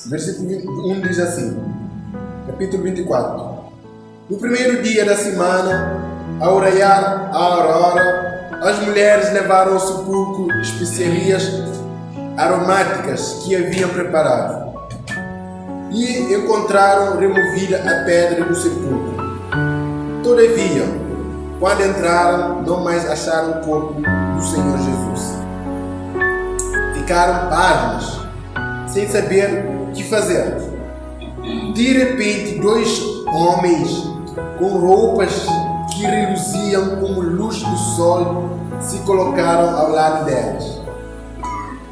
Versículo 1 diz assim, capítulo 24. No primeiro dia da semana, ao raiar a aurora, as mulheres levaram ao sepulcro especiarias aromáticas que haviam preparado e encontraram removida a pedra do sepulcro. Todavia, quando entraram, não mais acharam o corpo do Senhor Jesus. Ficaram pasmos, sem saber o que fazer. De repente, 2 homens com roupas que reluziam como luz do sol se colocaram ao lado delas.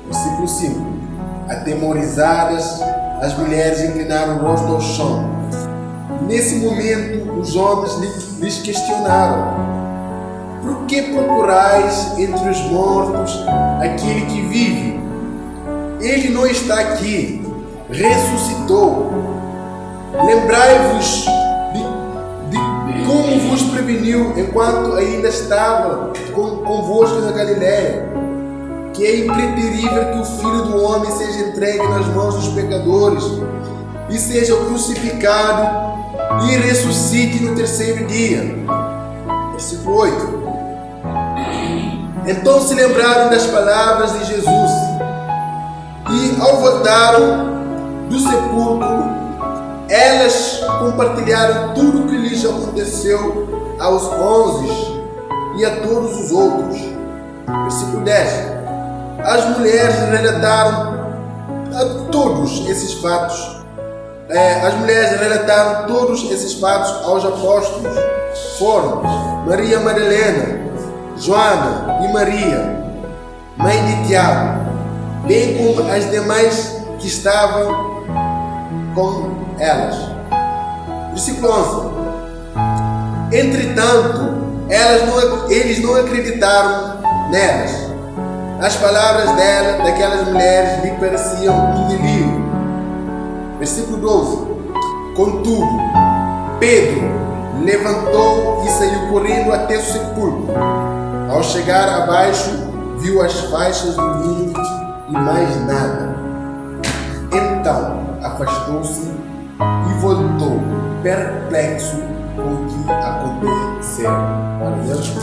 Versículo 5. Atemorizadas, as mulheres inclinaram o rosto ao chão. Nesse momento, os homens lhes questionaram: por que procurais entre os mortos aquele que vive? Ele não está aqui, ressuscitou. Lembrai-vos de como vos preveniu enquanto ainda estava convosco na Galiléia, que é impreterível que o Filho do Homem seja entregue nas mãos dos pecadores e seja crucificado e ressuscite no terceiro dia. Versículo 8. Então se lembraram das palavras de Jesus e, ao voltaram do sepulcro, elas compartilharam tudo o que lhes aconteceu aos 11 e a todos os outros. Versículo 10. As mulheres relataram todos esses fatos. As mulheres relataram todos esses fatos aos apóstolos. Foram Maria Madalena, Joana e Maria, mãe de Tiago, bem como as demais que estavam com elas. Versículo 11. Entretanto, eles não acreditaram nelas. As palavras daquelas mulheres lhe pareciam um delírio. Versículo 12. Contudo, Pedro levantou e saiu correndo até o sepulcro. Ao chegar abaixo, viu as faixas do linho e mais nada. Então afastou-se e voltou, perplexo com o que aconteceu. Glória a Deus.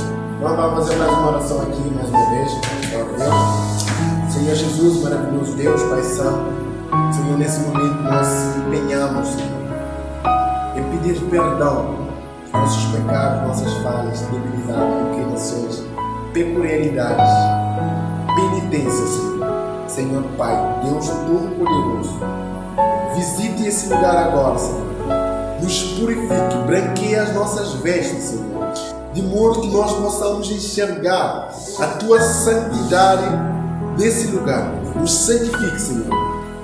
Nós vamos fazer mais uma oração aqui, mais uma vez. Glória a Deus. Senhor Jesus, maravilhoso Deus, Pai Santo, Senhor, nesse momento nós empenhamos, Senhor, em pedir perdão dos nossos pecados, nossas falhas, debilidades, inclinações, peculiaridades, penitências, Senhor. Senhor Pai, Deus Todo-Poderoso, visite esse lugar agora, Senhor. Nos purifique, branqueie as nossas vestes, Senhor, de modo que nós possamos enxergar a Tua santidade nesse lugar. Nos santifique, Senhor,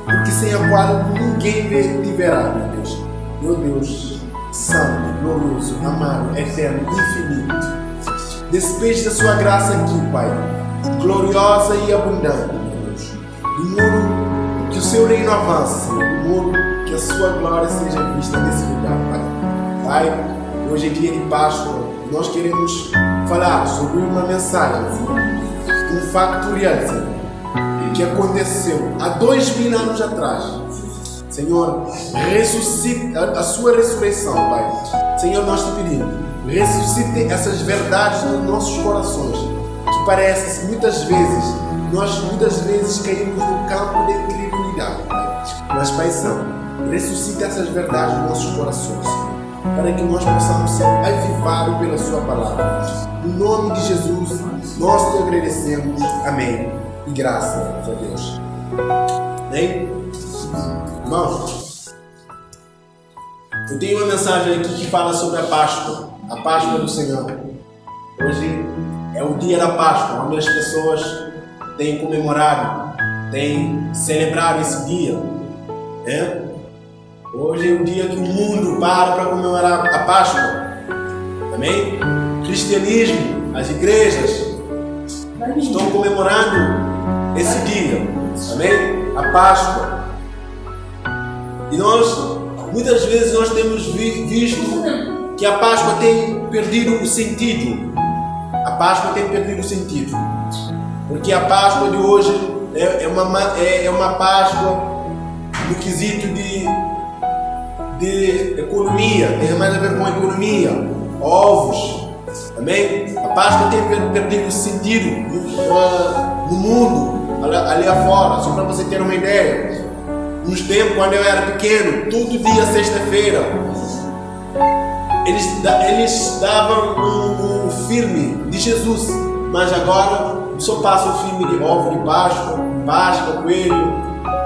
porque sem a qual ninguém te verá, meu Deus. Meu Deus, santo, glorioso, amado, eterno, infinito. Despeje da Sua graça aqui, Pai, gloriosa e abundante, meu Deus. De modo que o Seu reino avance, Senhor, de modo que a Sua glória seja vista nesse lugar, Pai. Pai, hoje é dia de Páscoa. Nós queremos falar sobre uma mensagem, Senhor, um factorial, Senhor, que aconteceu há 2000 anos atrás. Senhor, ressuscite a Sua ressurreição, Pai. Senhor, nós te pedimos, ressuscite essas verdades nos nossos corações, que parece que muitas vezes caímos no campo da incredulidade, Pai. Mas, Pai Santo, ressuscite essas verdades nos nossos corações, para que nós possamos ser avivados pela Sua palavra. Em nome de Jesus, nós te agradecemos. Amém. E graças a Deus. Amém? Irmãos, eu tenho uma mensagem aqui que fala sobre a Páscoa do Senhor. Hoje é o dia da Páscoa, onde as pessoas têm comemorado, têm celebrado esse dia, né? Hoje é o dia que o mundo para comemorar a Páscoa. Amém? O cristianismo, as igrejas estão comemorando esse dia. Amém? A Páscoa. E muitas vezes nós temos visto que a Páscoa tem perdido o sentido. A Páscoa tem perdido o sentido. Porque a Páscoa de hoje é uma Páscoa no quesito de economia, tem mais a ver com a economia, ovos, amém? A Páscoa tem perdido o sentido no mundo, ali afora, só para você ter uma ideia. Nos tempos, quando eu era pequeno, todo dia, sexta-feira, eles davam um filme de Jesus, mas agora só passa o filme de ovo de Páscoa, coelho,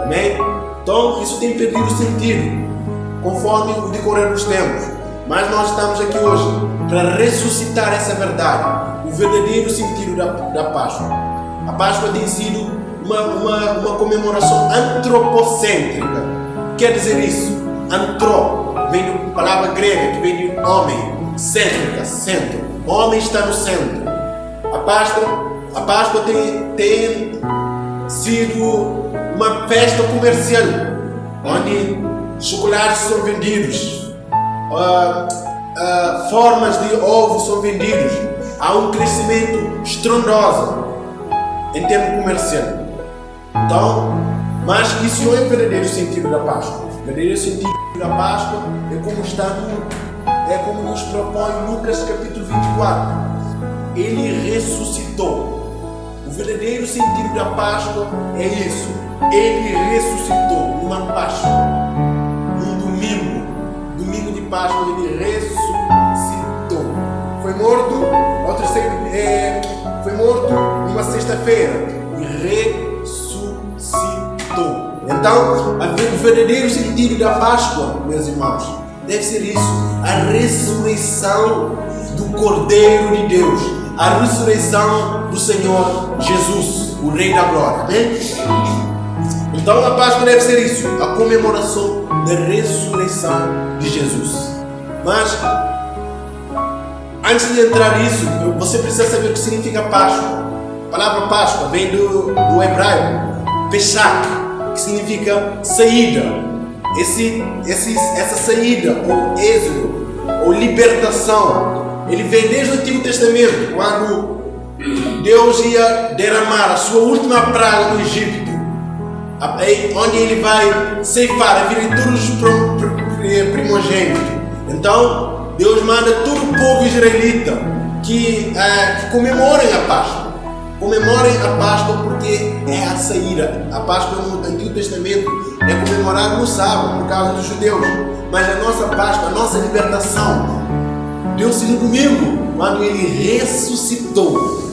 amém? Então isso tem perdido o sentido, conforme o decorrer dos tempos. Mas nós estamos aqui hoje para ressuscitar essa verdade, o verdadeiro sentido da Páscoa. A Páscoa tem sido uma comemoração antropocêntrica. Quer dizer isso? Antro vem da palavra grega que vem de homem, cêntrica, centro. O homem está no centro. A Páscoa tem sido uma festa comercial, onde chocolates são vendidos, formas de ovos são vendidos. Há um crescimento estrondoso em termos comercial. Então, mas isso não é o verdadeiro sentido da Páscoa. O verdadeiro sentido da Páscoa é como nos propõe Lucas capítulo 24. Ele ressuscitou. O verdadeiro sentido da Páscoa é isso. Ele ressuscitou numa Páscoa, num domingo de Páscoa, ele ressuscitou. Foi morto numa sexta-feira e ressuscitou. Então, o verdadeiro sentido da Páscoa, meus irmãos, deve ser isso: a ressurreição do Cordeiro de Deus, a ressurreição do Senhor Jesus, o Rei da Glória. Amém? Então a Páscoa deve ser isso, a comemoração da ressurreição de Jesus. Mas antes de entrar nisso, você precisa saber o que significa Páscoa. A palavra Páscoa vem do hebraico Pesach, que significa saída. Essa saída, ou êxodo, ou libertação, ele vem desde o Antigo Testamento, quando Deus ia derramar a sua última praga no Egito, onde ele vai ceifar a vida de todos os primogênitos. Então Deus manda todo o povo israelita que comemorem a Páscoa. Comemorem a Páscoa porque é a saída. A Páscoa no Antigo Testamento é comemorada no sábado por causa dos judeus. Mas a nossa Páscoa, a nossa libertação, deu-se no domingo, quando ele ressuscitou,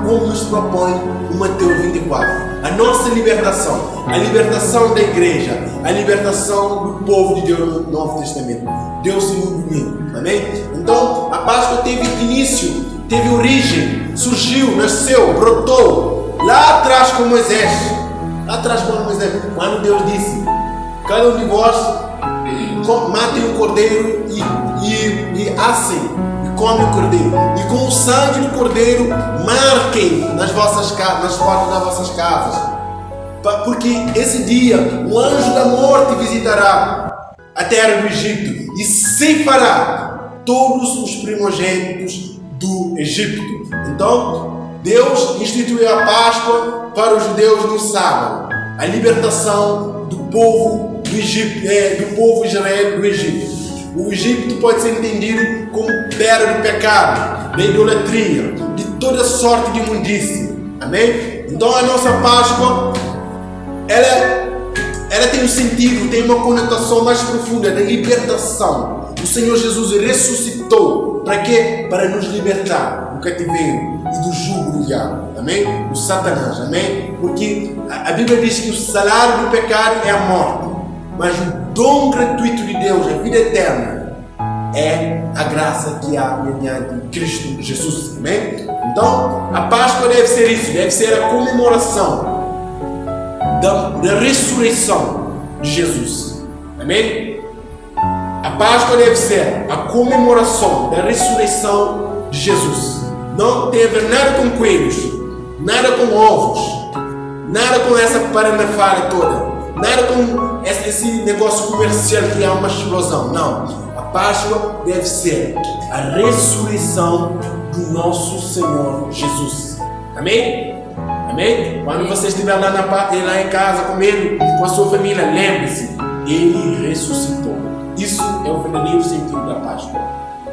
como nos propõe o Mateus 24. A nossa libertação, a libertação da igreja, a libertação do povo de Deus no Novo Testamento, deu-se no domingo. Amém? Então a Páscoa teve início, teve origem, surgiu, nasceu, brotou lá atrás com Moisés. Lá atrás com Moisés, quando Deus disse: cada um de vós matem um cordeiro e assem e comem o cordeiro, e com o sangue do cordeiro marquem nas portas das vossas casas, porque esse dia o anjo da morte visitará a terra do Egito e ceifará todos os primogênitos do Egito. Então Deus instituiu a Páscoa para os judeus no sábado, a libertação do povo do Egito, do povo Israel do Egito. O Egito pode ser entendido como terra do pecado, da idolatria, de toda sorte de imundícia. Amém? Então a nossa Páscoa, ela tem um sentido, tem uma conotação mais profunda da libertação. O Senhor Jesus ressuscitou. Para quê? Para nos libertar do cativeiro e do jugo do diabo. Amém? Do Satanás. Amém? Porque a Bíblia diz que o salário do pecado é a morte, mas o dom gratuito de Deus, a vida eterna, é a graça que há mediante Cristo Jesus. Amém? Então, a Páscoa deve ser isso, deve ser a comemoração da ressurreição de Jesus. Amém? A Páscoa deve ser a comemoração da ressurreição de Jesus. Não tem a ver nada com coelhos, nada com ovos, nada com essa paranafária toda, nada com esse negócio comercial que há uma explosão. Não. A Páscoa deve ser a ressurreição do nosso Senhor Jesus. Amém? Amém? Quando você estiver lá em casa comendo com a sua família, lembre-se, Ele ressuscitou. Isso é o verdadeiro sentido da Páscoa.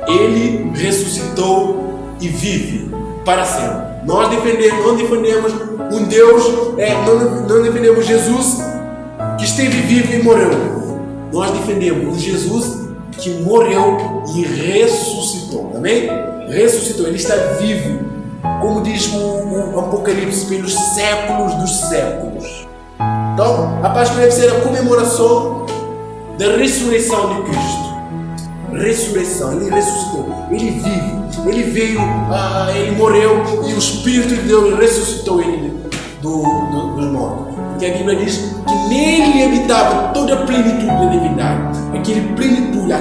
Ele ressuscitou e vive para sempre. Nós não defendemos um Deus, não defendemos Jesus que esteve vivo e morreu. Nós defendemos um Jesus que morreu e ressuscitou. Amém? Ressuscitou, Ele está vivo, como diz o Apocalipse, pelos séculos dos séculos. Então, a Páscoa deve ser a comemoração da ressurreição de Cristo. Ressurreição, Ele ressuscitou, Ele vive, Ele veio, Ele morreu e o Espírito de Deus ressuscitou Ele dos mortos. Porque a Bíblia diz que nele habitava toda a plenitude da divindade. Aquele plenitude, a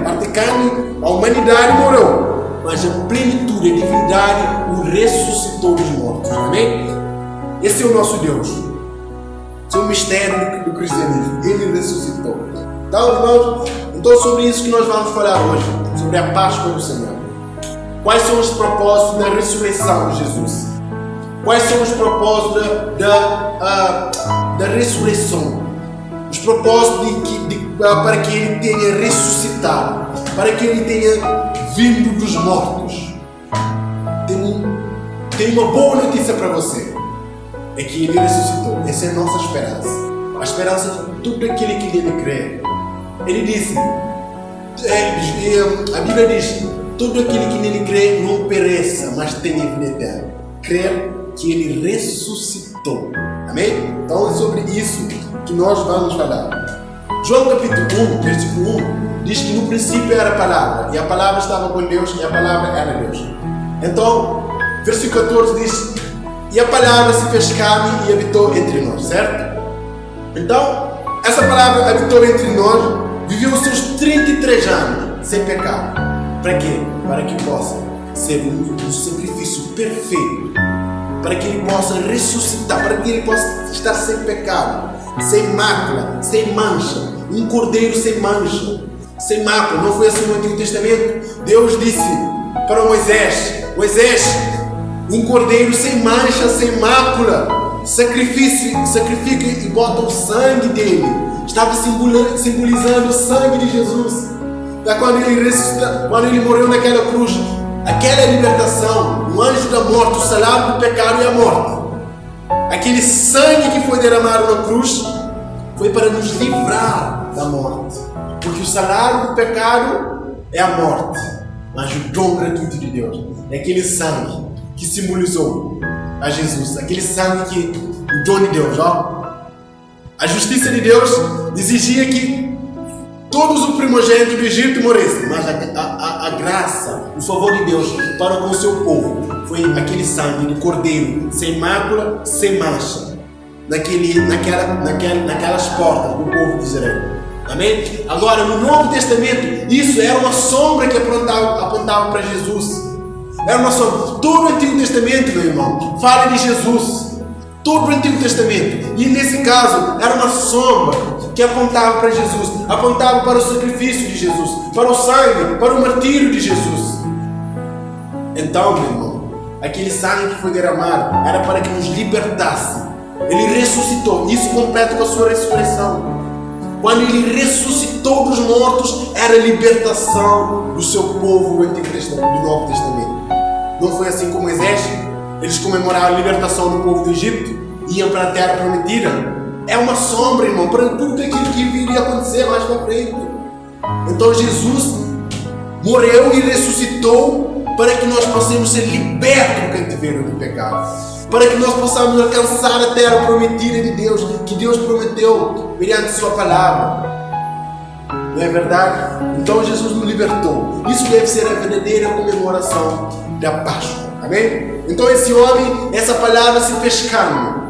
parte carne, a humanidade morreu, mas a plenitude, a divindade o ressuscitou dos mortos. Amém? Esse é o nosso Deus. Esse é o mistério do cristianismo. Ele ressuscitou. Então, irmãos, então sobre isso que nós vamos falar hoje, sobre a Páscoa do Senhor. Quais são os propósitos da ressurreição de Jesus? Quais são os propósitos da ressurreição? Os propósitos para que Ele tenha ressuscitado, para que Ele tenha vindo dos mortos. Tem uma boa notícia para você. É que Ele ressuscitou. Essa é a nossa esperança. A esperança de todo aquele que nele crê. Ele disse, a Bíblia diz, todo aquele que nele crê não pereça, mas tenha vida eterna. Crer que Ele ressuscitou. Amém? Então é sobre isso que nós vamos falar. João capítulo 1, versículo 1, diz que no princípio era a palavra, e a palavra estava com Deus, e a palavra era Deus. Então, versículo 14 diz, e a palavra se fez carne e habitou entre nós, certo? Então, essa palavra habitou entre nós, viveu os seus 33 anos sem pecado. Para quê? Para que possa ser um sacrifício perfeito, para que Ele possa ressuscitar, para que Ele possa estar sem pecado, sem mácula, sem mancha, um cordeiro sem mancha, sem mácula. Não foi assim no Antigo Testamento? Deus disse para Moisés, um cordeiro sem mancha, sem mácula, sacrifica e bota o sangue dele. Estava simbolizando o sangue de Jesus. Quando ele morreu naquela cruz, aquela libertação, o anjo da morte, o salário do pecado e a morte. Aquele sangue que foi derramado na cruz foi para nos livrar da morte. Porque o salário do pecado é a morte, mas o dom gratuito de Deus é aquele sangue que simbolizou a Jesus, aquele sangue que o dom de Deus, a justiça de Deus exigia que todos os primogênitos do Egito morressem, mas a graça, o favor de Deus para com o seu povo foi aquele sangue de cordeiro, sem mácula, sem mancha, naquelas portas do povo de Israel. Amém? Agora, no Novo Testamento, isso era uma sombra que apontava para Jesus. Era uma sombra. Todo o Antigo Testamento, meu irmão, fala de Jesus. Todo o Antigo Testamento. E nesse caso, era uma sombra que apontava para Jesus, apontava para o sacrifício de Jesus, para o sangue, para o martírio de Jesus. Então, meu irmão, aquele sangue que foi derramado era para que nos libertasse. Ele ressuscitou. Isso completa com a sua ressurreição. Quando Ele ressuscitou dos mortos, era a libertação do seu povo do Antigo Testamento, do Novo Testamento. Não foi assim com Moisés? Eles comemoraram a libertação do povo do Egito, iam para a terra prometida. É uma sombra, irmão, para tudo aquilo que viria a acontecer mais para frente. Então Jesus morreu e ressuscitou para que nós possamos ser libertos do cativeiro do pecado, para que nós possamos alcançar a terra prometida de Deus, que Deus prometeu mediante sua palavra. Não é verdade? Então Jesus nos libertou. Isso deve ser a verdadeira comemoração da Páscoa. Amém? Então esse homem, essa palavra se fez carne.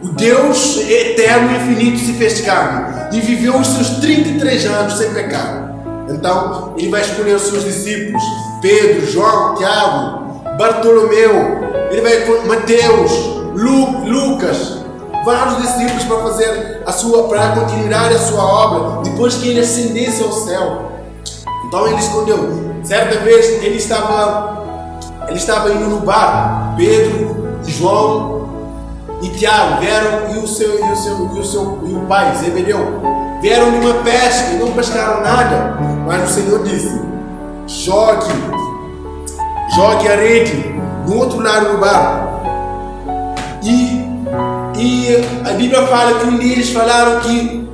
O Deus eterno e infinito se fez carne e viveu os seus 33 anos sem pecado. Então ele vai escolher os seus discípulos, Pedro, João, Tiago, Bartolomeu, ele vai com Mateus, Lucas, vários discípulos para continuar a sua obra depois que ele ascendesse ao céu. Então ele escolheu. Certa vez ele estava indo no bar, Pedro, João e Tiago vieram, e o pai, Zebedeu, vieram numa pesca e não pescaram nada. Mas o Senhor disse: jogue a rede no outro lado do barco. E a Bíblia fala que um deles falaram que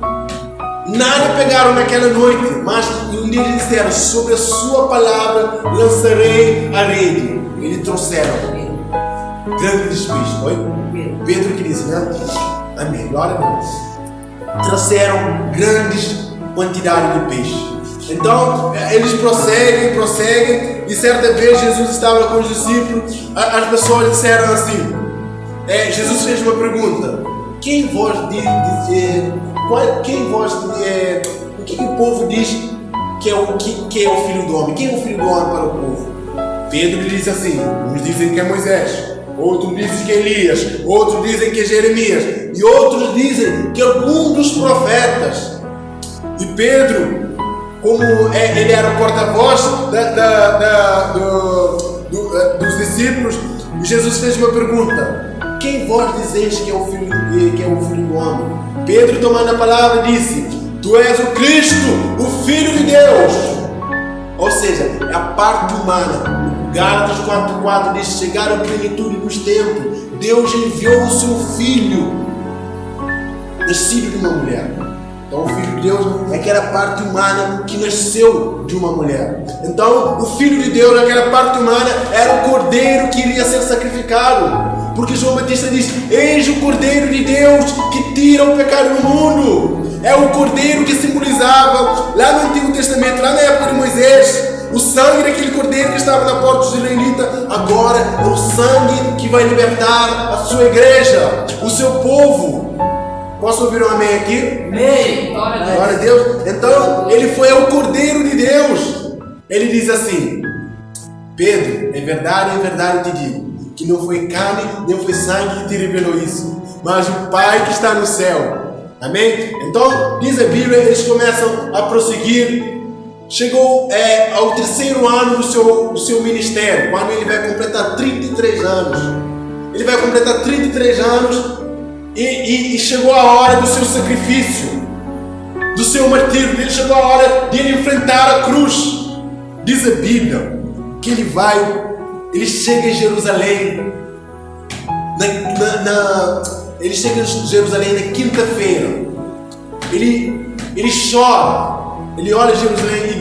nada pegaram naquela noite, mas um deles disseram: sobre a sua palavra lançarei a rede. Eles trouxeram grandes peixes. Oi? Pedro que disse, né? Amém. Glória a Deus. Trouxeram grandes quantidades de peixe. Então, eles prosseguem, e certa vez Jesus estava com os discípulos. As pessoas disseram assim, Jesus fez uma pergunta: o que o povo diz que é o Filho do Homem? Quem é o Filho do Homem para o povo? Pedro lhe disse assim: uns dizem que é Moisés, outros dizem que é Elias, outros dizem que é Jeremias, e outros dizem que é algum dos profetas. E Pedro, como ele era o porta-voz dos discípulos, Jesus fez uma pergunta: quem vós dizeis que é o Filho do Homem? Pedro, tomando a palavra, disse: tu és o Cristo, o Filho de Deus. Ou seja, é a parte humana. Gálatas 4:4 diz: chegar à plenitude dos tempos, Deus enviou o seu Filho, nascido de uma mulher. Então o Filho de Deus é aquela parte humana que nasceu de uma mulher. Então o Filho de Deus, aquela parte humana, era o Cordeiro que iria ser sacrificado. Porque João Batista diz: eis o Cordeiro de Deus que tira o pecado do mundo. É o Cordeiro que simbolizava, lá no Antigo Testamento, lá na época de Moisés, o sangue daquele Cordeiro que estava na porta dos israelitas. Agora é o sangue que vai libertar a sua igreja, o seu povo. Posso ouvir um amém aqui? Amém. Glória a Deus. Então, ele foi o Cordeiro de Deus. Ele diz assim: Pedro, em verdade eu te digo, que não foi carne, nem foi sangue que te revelou isso, mas o Pai que está no céu. Amém? Então, diz a Bíblia, eles começam a prosseguir. Chegou ao terceiro ano do seu ministério, quando ele vai completar 33 anos. Ele vai completar 33 anos e chegou a hora do seu sacrifício, do seu martírio. Ele chegou a hora de ele enfrentar a cruz. Diz a Bíblia que ele chega em Jerusalém ele chega em Jerusalém na quinta-feira. Ele chora. Ele olha Jerusalém e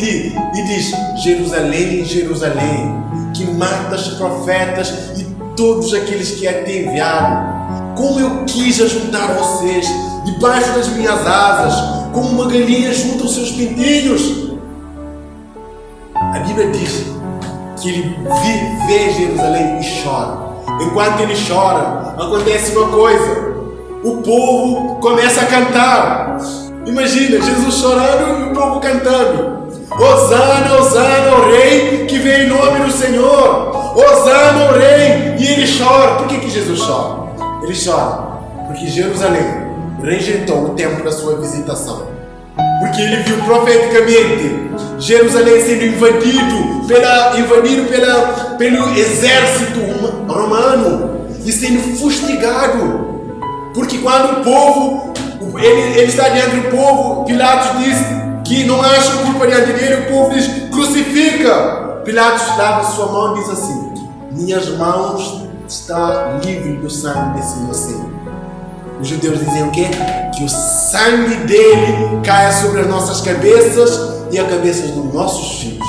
diz: Jerusalém, Jerusalém, que matas profetas e todos aqueles que é te enviado. Como eu quis ajuntar vocês debaixo das minhas asas, como uma galinha junta os seus pintinhos. A Bíblia diz que ele vê Jerusalém e chora. Enquanto ele chora, acontece uma coisa: o povo começa a cantar. Imagina, Jesus chorando e o povo cantando: Hosana, Hosana ao Rei que vem em nome do Senhor. Hosana ao Rei. E ele chora. Por que Jesus chora? Ele chora porque Jerusalém rejeitou o tempo da sua visitação. Porque ele viu profeticamente Jerusalém sendo invadido pelo exército romano e sendo fustigado. Porque quando o povo, ele está diante do povo, Pilatos diz que não acha culpa diante dele, o povo diz: crucifica. Pilatos lava sua mão e diz assim: minhas mãos estão livres do sangue desse inocente. Os judeus diziam o quê? Que o sangue dele caia sobre as nossas cabeças e as cabeças dos nossos filhos.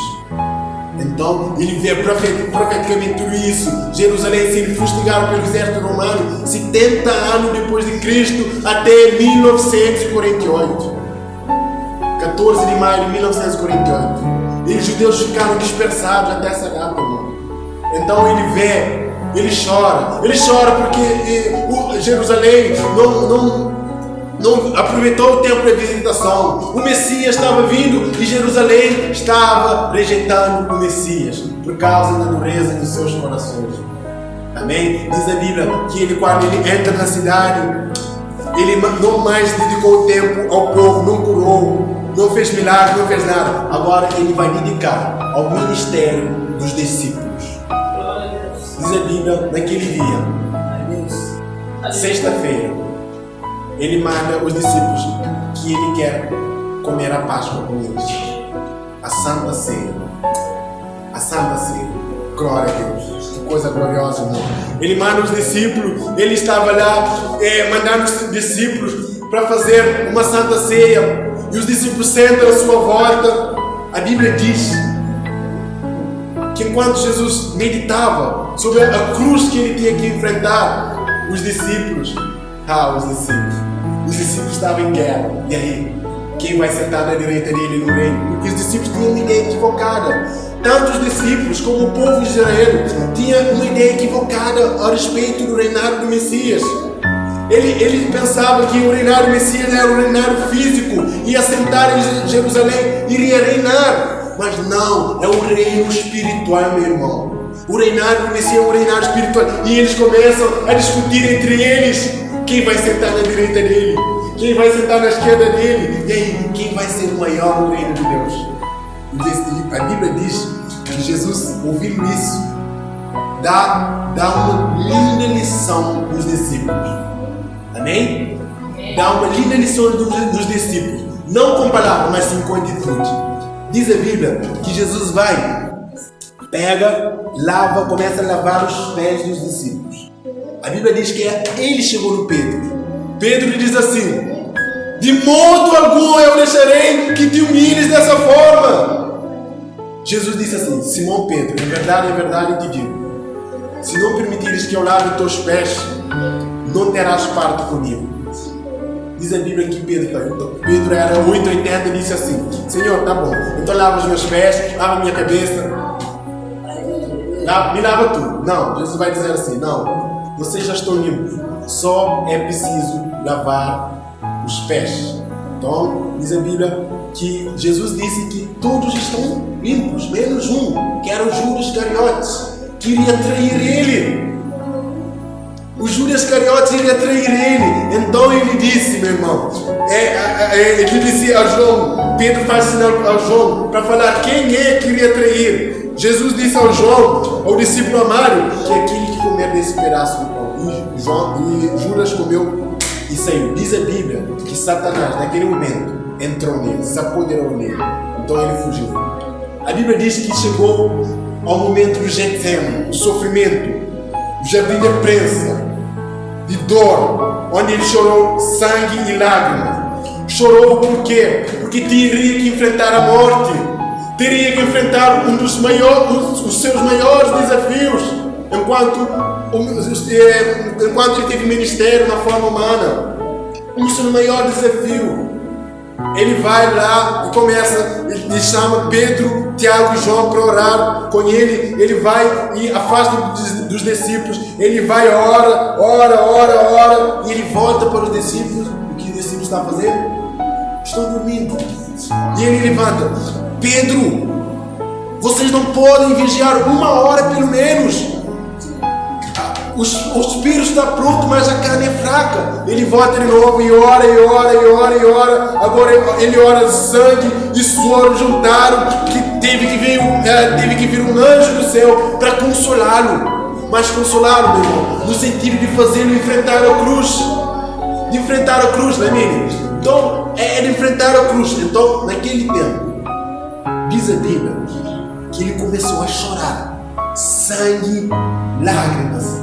Então ele vê profeticamente tudo isso. Jerusalém sendo fustigado pelo exército romano 70 anos depois de Cristo, até 1948. 14 de maio de 1948. E os judeus ficaram dispersados até essa data, irmão. Então ele vê. Ele chora porque Jerusalém não aproveitou o tempo da visitação. O Messias estava vindo e Jerusalém estava rejeitando o Messias por causa da dureza dos seus corações. Amém? Diz a Bíblia que quando ele entra na cidade, ele não mais dedicou o tempo ao povo, não curou, não fez milagre, não fez nada. Agora ele vai dedicar ao ministério dos discípulos. Diz a Bíblia naquele dia. Sexta-feira, ele manda os discípulos que ele quer comer a Páscoa com eles. A Santa Ceia. A Santa Ceia. Glória a Deus. Que coisa gloriosa, irmão. Ele manda os discípulos. Ele estava lá mandando os discípulos para fazer uma Santa Ceia. E os discípulos sentam à sua volta. A Bíblia diz que enquanto Jesus meditava sobre a cruz que ele tinha que enfrentar, os discípulos estavam em guerra. E aí, quem vai sentar na direita dele no reino? Porque os discípulos tinham uma ideia equivocada. Tanto os discípulos como o povo de Israel tinham uma ideia equivocada a respeito do reinado do Messias. Ele pensava que o reinado do Messias era um reinado físico, ia sentar em Jerusalém, iria reinar. Mas não, é um reino espiritual, meu irmão. O reinado do Messias é um reinado espiritual. E eles começam a discutir entre eles quem vai sentar na direita dele, quem vai sentar na esquerda dele. E aí, quem vai ser o maior no reino de Deus? A Bíblia diz que Jesus, ouvindo isso, dá uma linda lição dos discípulos. Amém? Dá uma linda lição dos discípulos. Não com palavras, mas sim com atitude. Diz a Bíblia que Jesus vai, pega, lava, começa a lavar os pés dos discípulos. A Bíblia diz que ele chegou no Pedro. Pedro lhe diz assim: de modo algum eu deixarei que te humilhes dessa forma. Jesus disse assim: Simão Pedro, em verdade eu te digo, se não permitires que eu lave os teus pés, não terás parte comigo. Diz a Bíblia que Pedro era 880 e disse assim: Senhor, tá bom, então lava os meus pés, lava a minha cabeça, me lava tudo. Não, Jesus vai dizer assim: não, vocês já estão limpos, só é preciso lavar os pés. Então, diz a Bíblia que Jesus disse que todos estão limpos, menos um, que era o Judas Iscariotes, que iria trair ele. O Judas Iscariotes iria trair ele. Então ele disse, meu irmão, ele disse a João, Pedro faz sinal ao João para falar quem é que iria trair. Jesus disse ao João, ao discípulo amado, que é aquele que comer desse pedaço do pão. E Judas comeu e saiu. Diz a Bíblia que Satanás, naquele momento, entrou nele, se apoderou nele. Então ele fugiu. A Bíblia diz que chegou ao momento do Getsemane, do sofrimento, do jardim de prensa, de dor, onde ele chorou sangue e lágrimas. Chorou por quê? Porque teria que enfrentar a morte, teria que enfrentar os seus maiores desafios, enquanto ele teve ministério na forma humana. O seu maior desafio. Ele vai lá e começa, ele chama Pedro, Tiago e João para orar com ele. Ele vai e afasta dos discípulos. Ele vai, ora, e ele volta para os discípulos. O que os discípulos estão fazendo? Estão dormindo. E ele levanta: Pedro, vocês não podem vigiar 1 hora pelo menos. O espírito está pronto, mas a carne é fraca. Ele volta de novo e ora. Agora ele ora, sangue e suor juntaram, que teve que vir um anjo do céu para consolá-lo. Mas consolá-lo, meu irmão, no sentido de fazê-lo enfrentar a cruz. De enfrentar a cruz, não é mesmo? Então, é de enfrentar a cruz. Então, naquele tempo, diz a Bíblia que ele começou a chorar. Sangue, lágrimas.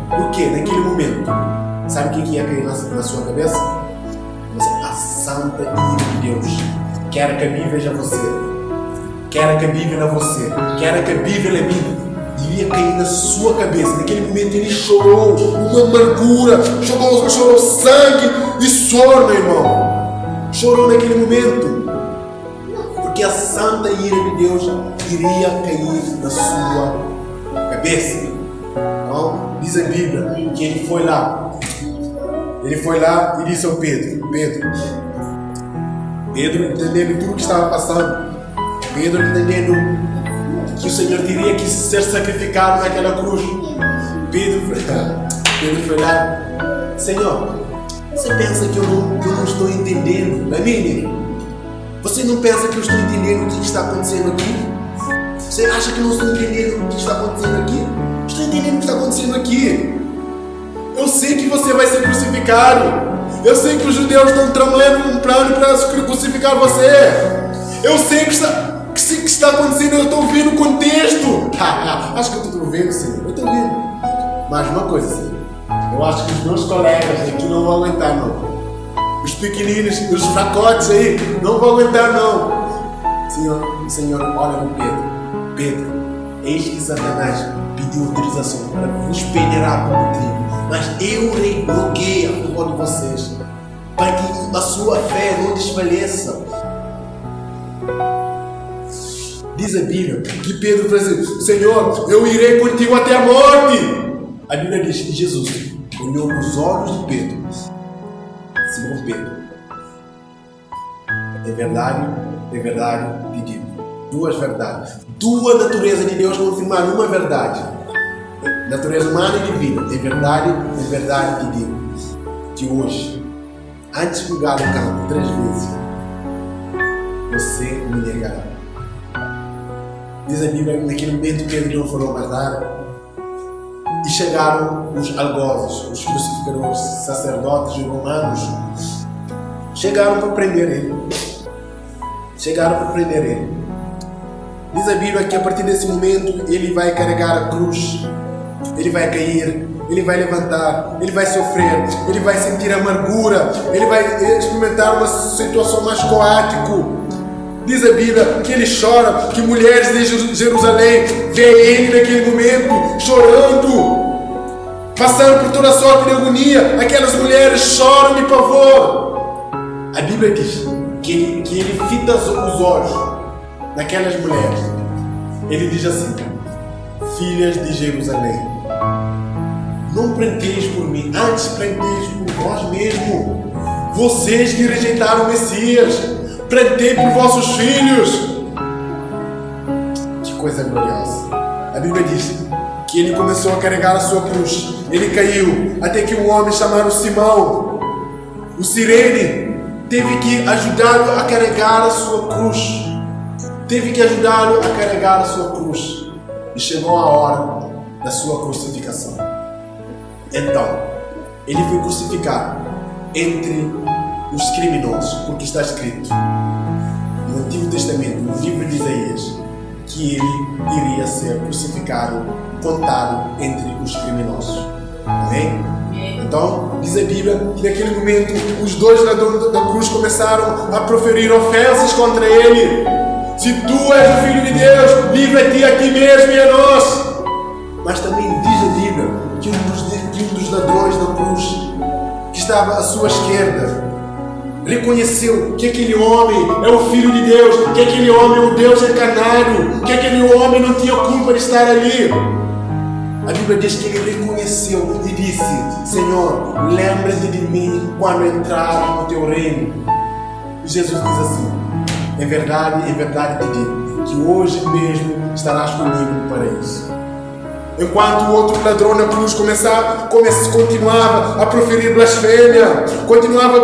Por quê? Naquele momento, sabe o que ia cair na sua cabeça? A santa ira de Deus. Quer que a Bíblia veja você, quer que a Bíblia veja você, quer que a Bíblia mim, iria cair na sua cabeça. Naquele momento ele chorou, uma amargura, chorou sangue e suor, meu irmão. Chorou naquele momento. Porque a santa ira de Deus iria cair na sua cabeça. Então, diz a Bíblia que ele foi lá e disse ao Pedro, entendendo tudo o que estava passando, Pedro entendendo que o Senhor teria que ser sacrificado naquela cruz. Pedro foi lá: Senhor, você pensa que eu não estou entendendo, não é mesmo? Você não pensa que eu estou entendendo o que está acontecendo aqui? Você acha que eu não estou entendendo o que está acontecendo aqui? Estou entendendo o que está acontecendo aqui. eu sei que você vai ser crucificado. Eu sei que os judeus estão tramando um plano para crucificar você. Eu sei que está acontecendo, eu estou vendo o contexto. Acho que eu estou vendo, Senhor. Eu estou vendo. Mas uma coisa, Senhor. Eu acho que os meus colegas aqui não vão aguentar, não. Os pequeninos, os fracotes aí, não vão aguentar, não. Senhor, olha no Pedro. Pedro, eis que Satanás pediu autorização para vos peneirar como trigo. Mas eu roguei a favor de vocês, para que a sua fé não desfaleça. Diz a Bíblia que Pedro falou assim: Senhor, eu irei contigo até a morte. A Bíblia diz que Jesus olhou nos olhos de Pedro. Simão Pedro, é verdade, te digo. Duas verdades. Duas naturezas de Deus confirmaram uma verdade. Natureza humana e divina. É verdade, te digo. Que hoje, antes de jogar no campo 3 vezes, você me negará. Diz a Bíblia que naquele momento Pedro não falou mais nada. E chegaram os algozes, os crucificadores, sacerdotes e romanos. Chegaram para prender ele. Diz a Bíblia que a partir desse momento ele vai carregar a cruz. Ele vai cair, ele vai levantar, ele vai sofrer, ele vai sentir amargura, ele vai experimentar uma situação mais coática. Diz a Bíblia que ele chora, que mulheres de Jerusalém veem ele naquele momento chorando, passando por toda sorte de agonia. Aquelas mulheres choram de pavor. A Bíblia diz que ele fita os olhos daquelas mulheres. Ele diz assim: filhas de Jerusalém, não pranteis por mim, antes pranteis por vós mesmos. Vocês que rejeitaram o Messias, prantei por vossos filhos. Que coisa gloriosa. A Bíblia diz que ele começou a carregar a sua cruz. Ele caiu, até que um homem chamado Simão, o Cirene, teve que ajudá-lo a carregar a sua cruz. E chegou a hora da sua crucificação. Então, ele foi crucificado entre os criminosos, porque está escrito no Antigo Testamento, no livro de Isaías, que ele iria ser crucificado, contado entre os criminosos. Amém? Então, diz a Bíblia que naquele momento os dois ladrões da cruz começaram a proferir ofensas contra ele. Se tu és o Filho de Deus, livra-te a ti mesmo e a nós. Mas também diz a Bíblia que um dos ladrões da cruz, que estava à sua esquerda, reconheceu que aquele homem é o Filho de Deus, que aquele homem é o Deus encarnado, que aquele homem não tinha culpa de estar ali. A Bíblia diz que ele reconheceu e disse: Senhor, lembra-te de mim quando entrar no teu reino. E Jesus diz assim: é verdade, te digo, que hoje mesmo estarás comigo no paraíso. Enquanto o outro ladrão na cruz continuava a proferir blasfêmia, continuava a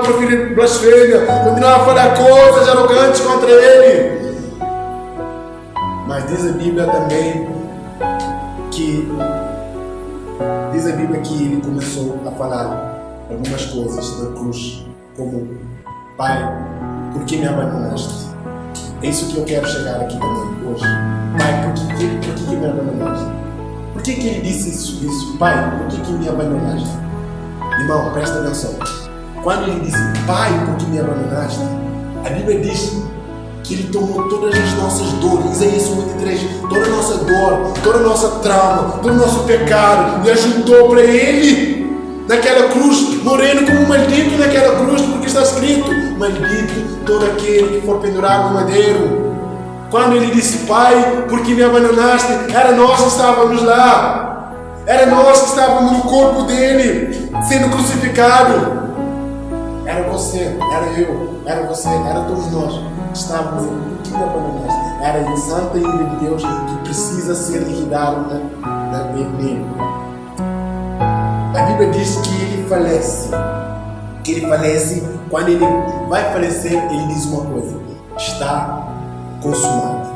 falar coisas arrogantes contra ele. Mas diz a Bíblia também que ele começou a falar algumas coisas na cruz, como: Pai, por que me abandonaste? É isso que eu quero chegar aqui também hoje. Pai, por que me abandonaste? Por que ele disse isso? Pai, por que me abandonaste? Irmão, presta atenção. Quando ele disse: Pai, por que me abandonaste? A Bíblia diz que ele tomou todas as nossas dores. Isaías 53, toda a nossa dor, toda a nossa trauma, todo o nosso pecado, e ajuntou para ele naquela cruz, morrendo como um maldito naquela cruz, porque está escrito: maldito todo aquele que for pendurado no madeiro. Quando ele disse: Pai, por que me abandonaste? Era nós que estávamos lá. Era nós que estávamos no corpo dele, sendo crucificado. Era você, era eu, era você, era todos nós. Estávamos em por que me abandonaste? Era a santa ira de Deus que precisa ser liquidado nele. A Bíblia diz que ele falece. Quando ele vai falecer, ele diz uma coisa: está consumado.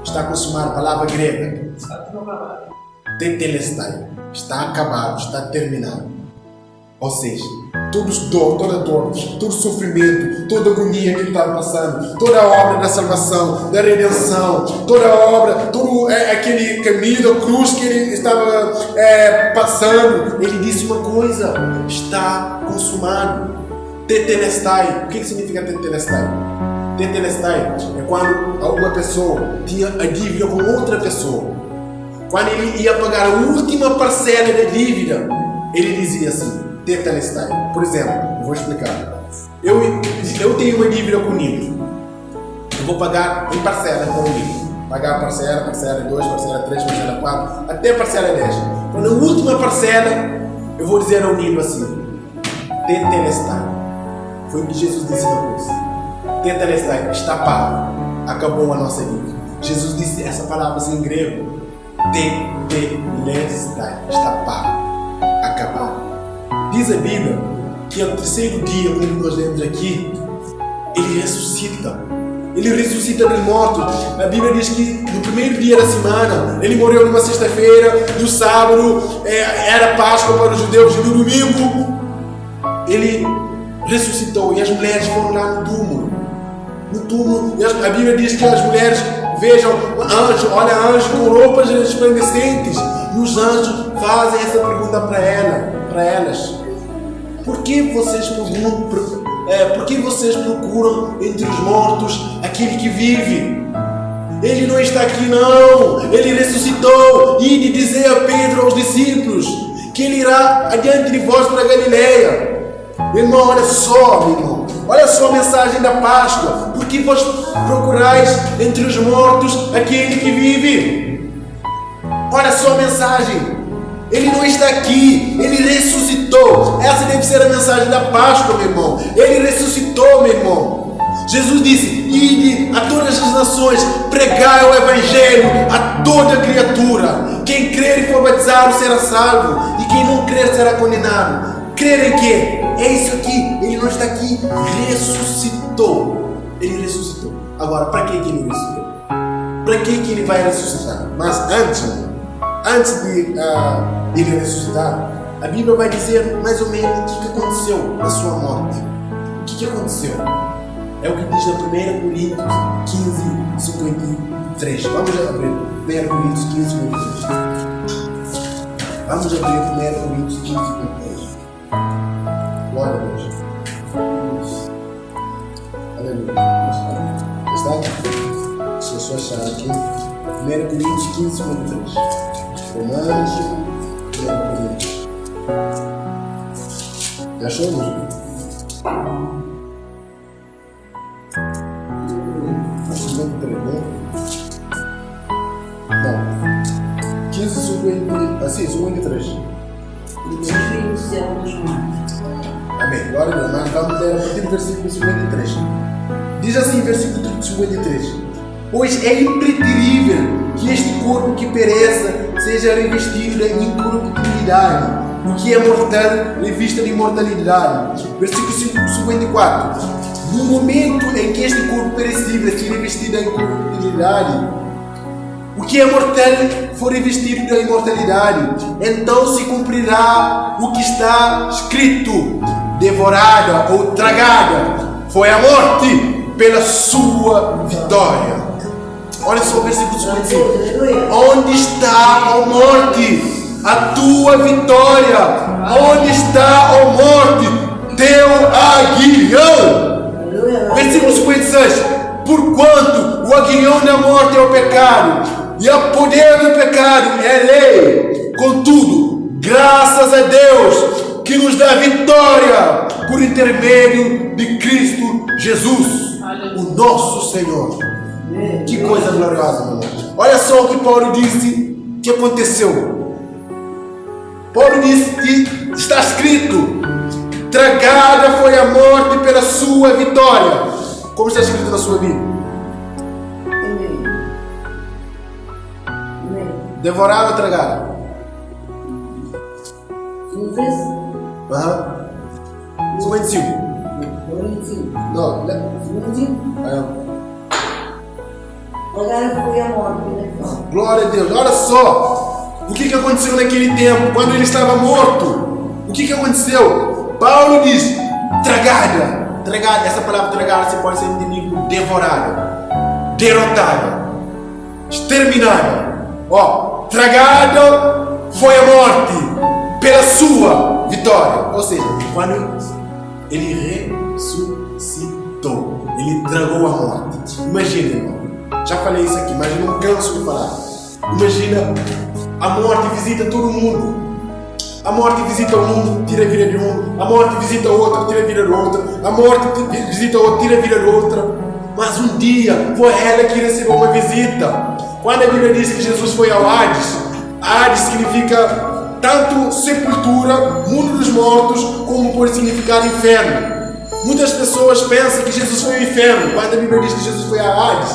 Está consumado, palavra grega tetelestai, está acabado, está terminado. Ou seja, toda dor, todo sofrimento, toda agonia que ele estava passando, toda a obra da salvação, da redenção, toda a obra, todo aquele caminho da cruz que ele estava passando, ele disse uma coisa: está consumado. Tetelestai. O que significa tetelestai? Tetelestai é quando alguma pessoa tinha a dívida com outra pessoa. Quando ele ia pagar a última parcela da dívida, ele dizia assim: tetelestai. Por exemplo, eu vou explicar. Eu tenho uma dívida com o Nilo. Eu vou pagar em parcela com o Nilo. Pagar parcela 2, parcela 3, parcela 4, até parcela 10. Quando a última parcela, eu vou dizer ao Nilo assim: tetelestai. Foi o que Jesus disse na cruz. Tetelestai, está pago. Acabou a nossa dívida. Jesus disse essa palavra em grego: tetelestai, está pago. Acabado. Diz a Bíblia que ao terceiro dia, como nós lemos aqui, ele ressuscita. Ele ressuscita dos mortos. A Bíblia diz que no primeiro dia da semana, ele morreu numa sexta-feira, no sábado era Páscoa para os judeus, e no domingo ele ressuscitou e as mulheres foram lá no túmulo. A Bíblia diz que as mulheres vejam anjo, olha anjo com roupas resplandecentes, e os anjos fazem essa pergunta para elas: por que vocês procuram entre os mortos aquele que vive? Ele não está aqui não, ele ressuscitou. E dizer a Pedro, aos discípulos, que ele irá adiante de vós para Galileia. Meu irmão, olha só, meu irmão, olha só a mensagem da Páscoa: por que vós procurais entre os mortos aquele que vive? Olha só a mensagem. Ele não está aqui, ele ressuscitou. Essa deve ser a mensagem da Páscoa, meu irmão. Ele ressuscitou, meu irmão. Jesus disse: ide a todas as nações, pregai o Evangelho a toda criatura. Quem crer e for batizado será salvo, e quem não crer será condenado. Crer em quê? É isso aqui. Ele não está aqui, ressuscitou. Ele ressuscitou. Agora, para que ele ressuscitou? Para que ele vai ressuscitar? Mas antes de ele ressuscitar, a Bíblia vai dizer mais ou menos o que aconteceu na sua morte. O que aconteceu? É o que diz na 1 Coríntios 15, 53. Vamos abrir 1 Coríntios 15, 53. Vamos abrir 1 Coríntios 15, 53. Glória a Deus. Aleluia. Está? Deixa eu só achar aqui. 1 Coríntios 15, 53. Romanos e 1 Coríntios. Já achou, não? Não. 15, 50. Assim, 53. Amém. Glória a Deus. Nós vamos ler a partir do versículo 53. Diz assim, versículo 53: pois é impreterível que este corpo que pereça seja revestido de incorruptibilidade, o que é mortal revista de imortalidade. Versículo 54: no momento em que este corpo perecível se revestir da incorruptibilidade, o que é mortal for revestido da imortalidade, então se cumprirá o que está escrito: devorada ou tragada foi a morte pela sua vitória. Olha só o versículo 55. Onde está, ó morte, a tua vitória? Onde está, ó morte, teu aguilhão? Versículo 56. Porquanto o aguilhão da morte é o pecado, e o poder do pecado é a lei. Contudo, graças a Deus que nos dá vitória por intermédio de Cristo Jesus, o nosso Senhor. Que coisa gloriosa, meu irmão. Olha só o que Paulo disse que aconteceu. Paulo disse que está escrito: tragada foi a morte pela sua vitória. Como está escrito na sua Bíblia? Devorada ou tragada? Aham. 55. Não. Agora foi a morte, né? Glória a Deus. Olha só. O que aconteceu naquele tempo, quando ele estava morto? O que aconteceu? Paulo diz, tragada. Tragada, essa palavra tragada você pode ser entendido devorada, derrotada, exterminada. Ó, tragada foi a morte pela sua vitória. Ou seja, quando ele ressuscitou, ele tragou a morte. Imagina, irmão, já falei isso aqui, mas eu não canso de falar. Imagina, a morte visita todo mundo. A morte visita um, tira a vida de um. A morte visita outro, tira a vida do outro. A morte visita outro, tira a vida do outro. Mas um dia foi ela que recebeu uma visita. Quando a Bíblia diz que Jesus foi ao Hades, Hades significa tanto sepultura, mundo dos mortos, como pode significar inferno. Muitas pessoas pensam que Jesus foi ao inferno. Quando a Bíblia diz que Jesus foi ao Hades,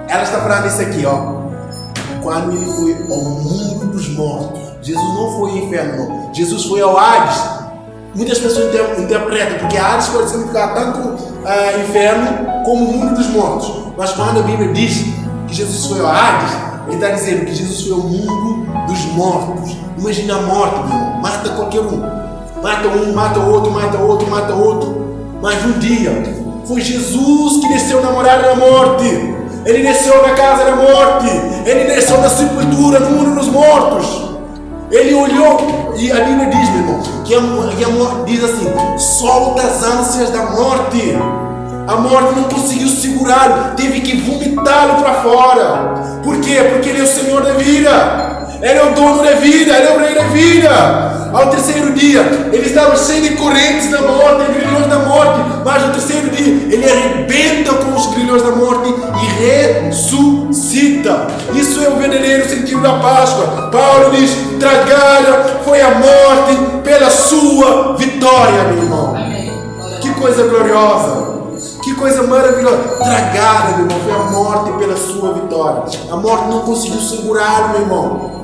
ela está falando isso aqui, ó. Quando ele foi ao mundo dos mortos. Jesus não foi ao inferno, não. Jesus foi ao Hades. Muitas pessoas interpretam, porque Hades pode significar tanto inferno como o mundo dos mortos. Mas quando a Bíblia diz que Jesus foi ao Hades, ele está dizendo que Jesus foi ao mundo dos mortos. Imagina a morte, meu irmão. Mata qualquer um. Mata um, mata outro, mata outro, mata outro. Mas um dia, foi Jesus que desceu na morada da morte. Ele desceu na casa da morte. Ele desceu na sepultura, no mundo dos mortos. Ele olhou, e a Bíblia diz, meu irmão, que a morte diz assim, solta as ânsias da morte. A morte não conseguiu segurá-lo, teve que vomitá-lo para fora. Por quê? Porque ele é o Senhor da vida. Ele é o dono da vida, ele é o rei da vida. Ao terceiro dia, ele estava cheio de correntes da morte, grilhões da morte. Mas ao terceiro dia, ele arrebenta com os grilhões da morte e ressuscita. Isso é o verdadeiro sentido da Páscoa. Paulo diz, tragada foi a morte pela sua vitória, meu irmão. Que coisa gloriosa. Que coisa maravilhosa. Tragada, meu irmão, foi a morte pela sua vitória. A morte não conseguiu segurá-lo, meu irmão.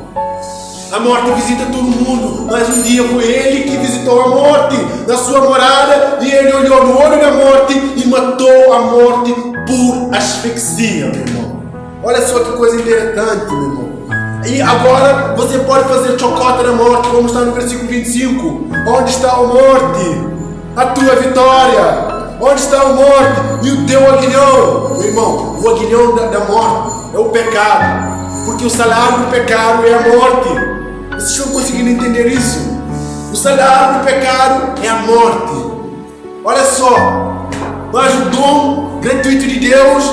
A morte visita todo mundo, mas um dia foi ele que visitou a morte na sua morada e ele olhou no olho da morte e matou a morte por asfixia, meu irmão. Olha só que coisa interessante, meu irmão. E agora você pode fazer chocota da morte, como está no versículo 25. Onde está a morte? A tua vitória. Onde está a morte? E o teu aguilhão? Meu irmão, o aguilhão da morte é o pecado. Porque o salário do pecado é a morte. Vocês estão conseguindo entender isso? O salário do pecado é a morte. Olha só. Mas o dom gratuito de Deus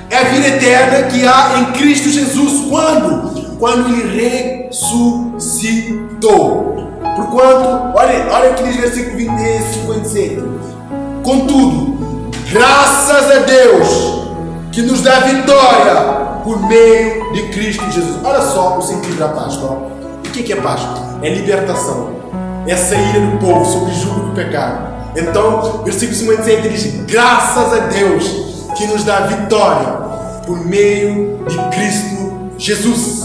é a vida eterna que há em Cristo Jesus. Quando? Quando Ele ressuscitou. Porquanto, olha aqui no versículo 57. Contudo, graças a Deus que nos dá vitória por meio de Cristo Jesus. Olha só o sentido da Páscoa. O que é Páscoa? É libertação. É a saída do povo sob o jugo do pecado. Então, versículo 57 diz, graças a Deus que nos dá vitória por meio de Cristo Jesus.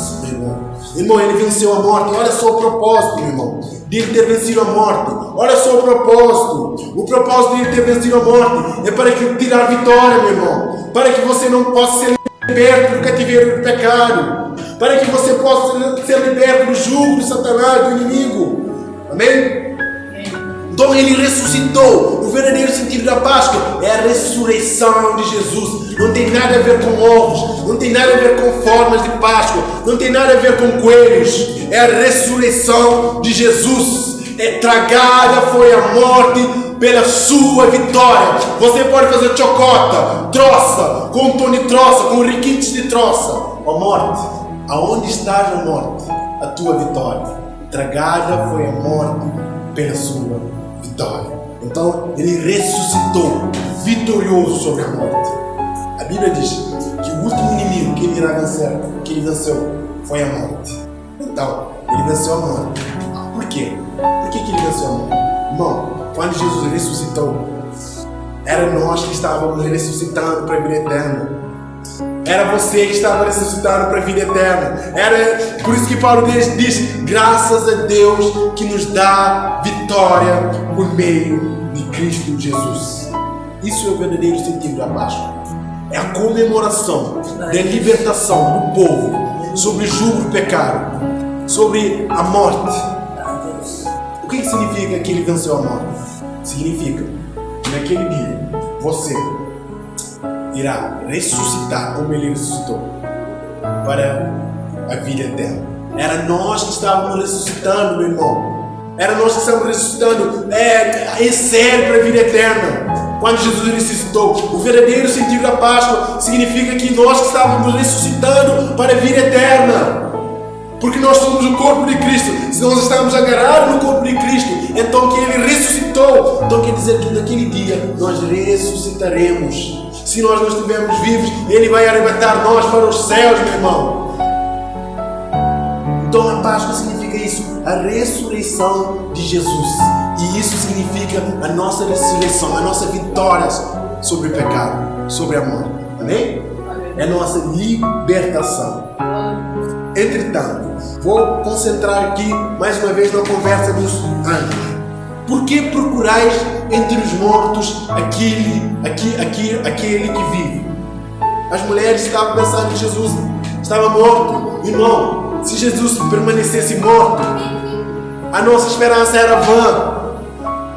Irmão, ele venceu a morte. Olha só o propósito, meu irmão, de ele ter vencido a morte. Olha só o propósito. O propósito de ele ter vencido a morte é para que tirar a vitória, meu irmão. Para que você não possa ser liberto do cativeiro do pecado. Para que você possa ser liberto do jugo do Satanás, do inimigo. Amém? Então ele ressuscitou. O verdadeiro sentido da Páscoa é a ressurreição de Jesus. Não tem nada a ver com ovos, não tem nada a ver com formas de Páscoa, não tem nada a ver com coelhos. É a ressurreição de Jesus. Tragada foi a morte pela sua vitória. Você pode fazer chocota, troça, com tom de troça, com requintes de troça. Ó morte, aonde está a morte? A tua vitória. Tragada foi a morte pela sua vitória. Então ele ressuscitou, vitorioso sobre a morte. A Bíblia diz que o último inimigo que ele irá vencer, que ele venceu, foi a morte. Então, ele venceu a morte. Por quê? Por que ele venceu a morte? Irmão, quando Jesus ressuscitou, era nós que estávamos ressuscitando para a vida eterna. Era você que estava ressuscitando para a vida eterna. Era por isso que Paulo diz, graças a Deus que nos dá vitória por meio de Cristo Jesus. Isso é o verdadeiro sentido da Páscoa. É a comemoração da libertação do povo sobre o jugo do pecado, sobre a morte. O que significa que ele venceu a morte? Significa que naquele dia você irá ressuscitar como ele ressuscitou para a vida eterna. Era nós que estávamos ressuscitando, meu irmão. Era nós que estávamos ressuscitando em sério para a vida eterna. Quando Jesus ressuscitou, o verdadeiro sentido da Páscoa significa que nós que estávamos ressuscitando para a vida eterna. Porque nós somos o corpo de Cristo. Se nós estamos agarrados no corpo de Cristo, então que Ele ressuscitou. Então quer dizer que naquele dia nós ressuscitaremos. Se nós não estivermos vivos, Ele vai arrebatar nós para os céus, meu irmão. Então a Páscoa significa isso, a ressurreição de Jesus. E isso significa a nossa ressurreição, a nossa vitória sobre o pecado, sobre a morte. Amém? É a nossa libertação. Entretanto, vou concentrar aqui mais uma vez na conversa dos anjos. Por que procurais entre os mortos aquele que vive? As mulheres estavam pensando que Jesus estava morto. Irmão, se Jesus permanecesse morto, a nossa esperança era vã,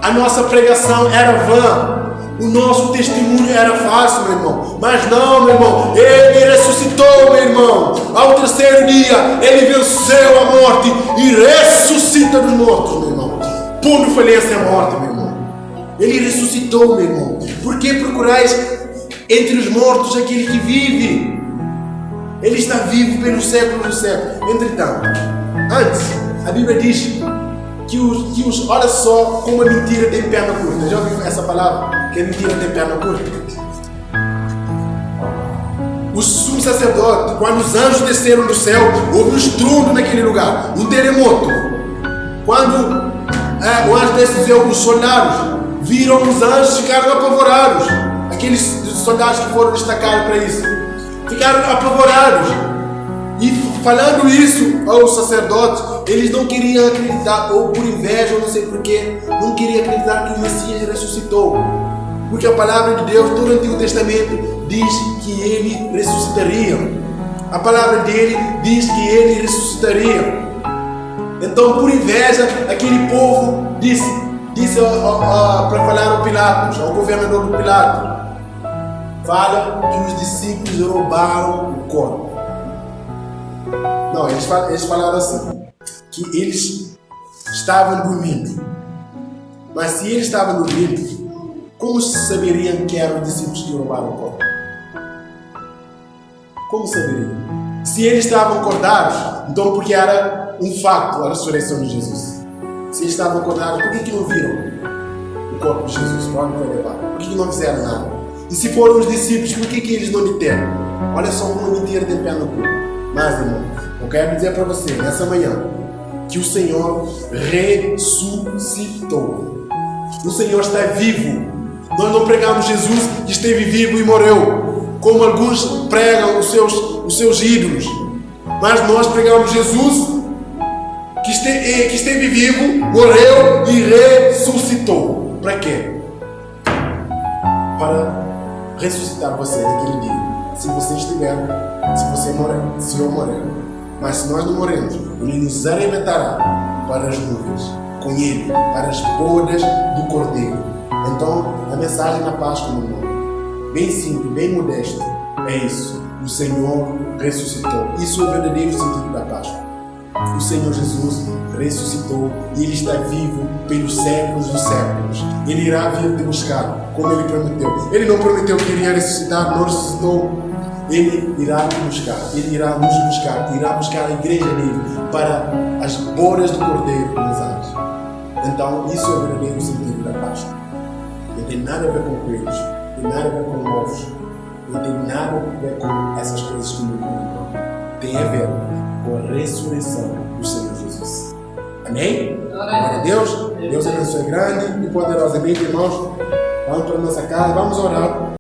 a nossa pregação era vã, o nosso testemunho era fácil, meu irmão. Mas não, meu irmão, Ele ressuscitou, meu irmão. Ao terceiro dia, Ele venceu a morte e ressuscita dos mortos, meu irmão. Pondo falência à morte, meu irmão. Ele ressuscitou, meu irmão. Por que procurais entre os mortos aquele que vive? Ele está vivo pelos séculos dos séculos. Entretanto, antes, a Bíblia diz que olha só como a mentira tem perna curta. Já ouviu essa palavra? Que a mentira tem perna curta? O sumo sacerdote, quando os anjos desceram do céu, houve um estrondo naquele lugar, um terremoto. Quando o anjo desceu, os soldados viram os anjos, ficaram apavorados. Aqueles soldados que foram destacados para isso ficaram apavorados. E falando isso aos sacerdotes, eles não queriam acreditar, ou por inveja, ou não sei porquê, não queriam acreditar que o Messias ressuscitou. Porque a palavra de Deus, todo o Antigo Testamento, diz que ele ressuscitaria. A palavra dele diz que ele ressuscitaria. Então, por inveja, aquele povo disse para falar ao Pilatos, ao governador do Pilato, fala que os discípulos roubaram o corpo. Não, eles falaram assim, que eles estavam dormindo. Mas se eles estavam dormindo, como saberiam que eram os discípulos que roubaram o corpo? Como saberiam? Se eles estavam acordados, então porque era um fato a ressurreição de Jesus. Se eles estavam acordados, por que não viram o corpo de Jesus? Para onde foi levado? Por que não fizeram nada? E se foram os discípulos, por que eles não deteram? Olha só uma mentira de pé no cu. Mas, irmão, eu quero dizer para você, nessa manhã, que o Senhor ressuscitou. O Senhor está vivo. Nós não pregamos Jesus que esteve vivo e morreu, como alguns pregam os seus ídolos. Mas nós pregamos Jesus que esteve vivo, morreu e ressuscitou. Para quê? Para ressuscitar você naquele dia. Se você estiver, se eu morrer. Mas se nós não morremos, Ele nos arrebatará para as nuvens, com Ele, para as bodas do Cordeiro. Então, a mensagem da Páscoa, meu irmão, bem simples, bem modesto, é isso. O Senhor ressuscitou. Isso é o verdadeiro sentido da Páscoa. O Senhor Jesus ressuscitou e Ele está vivo pelos séculos dos séculos. Ele irá vir te buscar, como Ele prometeu. Ele não prometeu que iria ressuscitar, não ressuscitou. Ele irá te buscar, Ele irá nos buscar, irá buscar a igreja dele para as bodas do Cordeiro nos anos. Então, isso é o verdadeiro sentido da Páscoa. Não tem nada a ver com coelhos, não tem nada a ver com ovos, não tem nada a ver com essas coisas que o mundo tem a ver com a ressurreição do Senhor Jesus. Amém? Glória a Deus. Deus abençoe grande e poderosamente, irmãos. Vamos para a nossa casa, vamos orar.